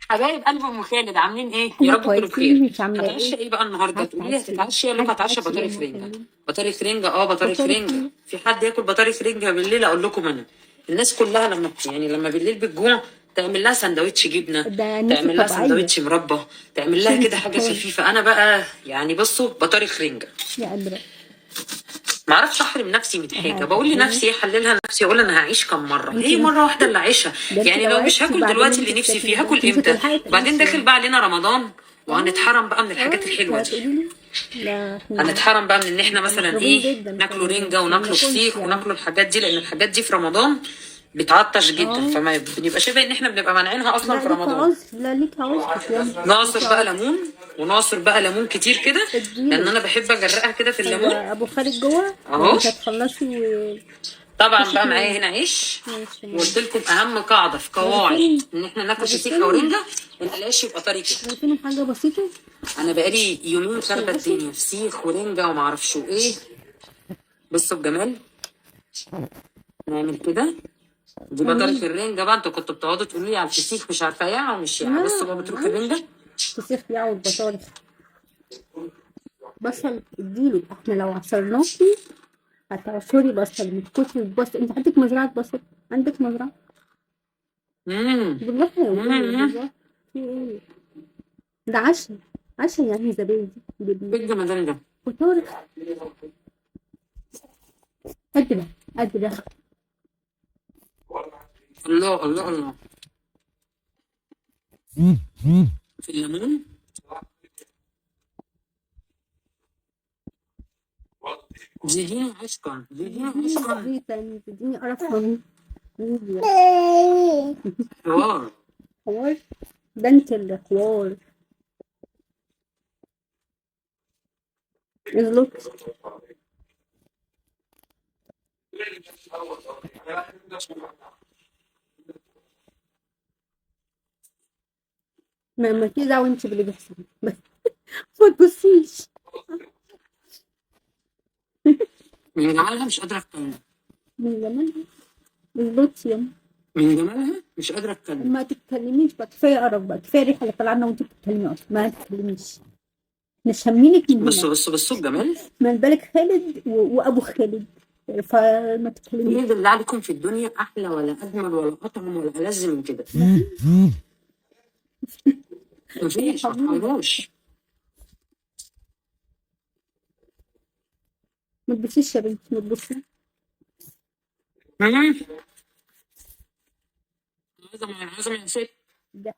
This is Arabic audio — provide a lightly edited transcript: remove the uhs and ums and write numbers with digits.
حبايب قلب ام خالد عاملين ايه؟ احنا يا رب تكونوا كويسين. بخير. انت عامله هتعشى ايه؟ ايه بقى النهارده؟ تقولي لي هتتعشى يا لك هتعشى هتعشي ايه بطارخ ام رنجه. خالد؟ بطارخ رنجه بطارخ بطارخ رنجه. ايه؟ في حد ياكل بطارخ رنجه بالليل؟ اقول لكم انا الناس كلها لما بالليل بتجوع تعمل لها سندوتش جبنه، ده الناس تعمل لها الطبيعيه، سندوتش مربى، تعمل مش لها انت كده حاجه خالص. خفيفه. انا بقى يعني بصوا بطارخ رنجه. يا قادره. ما اعرفش احرم نفسي من حاجه، بقول هتحرمي؟ لنفسي ايه، احللها نفسي، اقول انا هعيش كم مره، انت هي مره واحده اللي اعيشها. ده انت يعني لو لو مش عشتي هاكل بعد اللي دلوقتي انت اللي نفسي بتاكليه فيه ده هاكل انت مش امتى؟ هتلحقي وبعدين تعيشي داخل يعني. بقى علينا رمضان اه وهنتحرم بقى من اه الحاجات انت الحلوه دي. هتقولي لي لا احنا هنتحرم بقى من ان احنا مثلا محرومين ايه، جدا ناكلوا كمان، رنجه ما وناكلوا بناكلش فسيخ يعني. وناكلوا الحاجات دي، لان الحاجات دي في رمضان بتعطش جدا، اه فما بنبقى شبه ان احنا بنبقى مانعينها اصلا لا في ليك رمضان. عذر، لا ليك عذر يلا، ليك ناصر بقى عذر. ليمون، وناصر بقى ليمون كتير كده، لان اديله. انا بحب اجرقها كده في هو الليمون. ابو خالد جوه ولا اهو. انت هتخلصي طبعا وخشي بقى معايا تنامي؟ هنا عيش. ماشي يا ماما. وقلت لكم اهم قاعده في قواعد رغيفين، ان احنا ناكل فسيخ او رغيفين، رنجه ان العيش يبقى طري كده. رغيفين حاجة بسيطة. انا بقالي يومين عشان خاربه العشاء. الدنيا فسيخ ورنجه وما اعرفش ايه. بصوا الجمال. نعمل كده. دي بطارخ الرنجه بقى، انتوا كنتوا بتقعدوا تقولوا لي على الفسيخ مش عارفه ايه ومش يعني. بصوا بقى بتروح لا الرنجه. فسيخ بيعوض بطارخ. بصل اديله، احنا لو عصرناكي هتعصري بصل من كتر البصل. انت عندك مزرعة بصل؟ عندك مزرعة؟ امم بالراحة يا ولية امم بالراحة. في ايه؟ ده عشا، عشا يعني زبادي جبنة ايه الجمدان ده؟ بطارخ. قادرة، قادرة. الله الله الله. في الليمون. زيديني عشقا، زيديني تديني عشقا. ايه تاني؟ تديني قرفة. حوار. حوار. ده انت اللي حوار. اغلط. ما فيش دعوة انت باللي بيحصل بس. ما تبصيش. من جمالها مش قادره اتكلم. من زمان. اغلطي يا أما. من جمالها مش قادره اتكلم. ما تتكلميش بقى، كفايه قرف بقى، كفايه الريحه اللي طالعه لنا وانت بتتكلمي اصلا، ما تتكلميش. مش هامينك من هنا. بصوا الجمال. ما بالك خالد وابو خالد، فما في تتكلميش. ايه بالله عليكم في الدنيا احلى ولا اجمل ولا اطعم ولا ألذ من كده؟ مفيش، ما حبيبي تحاولوش. ما تبصيش يا بنتي، ما تبصي. عايزه يا ست. ده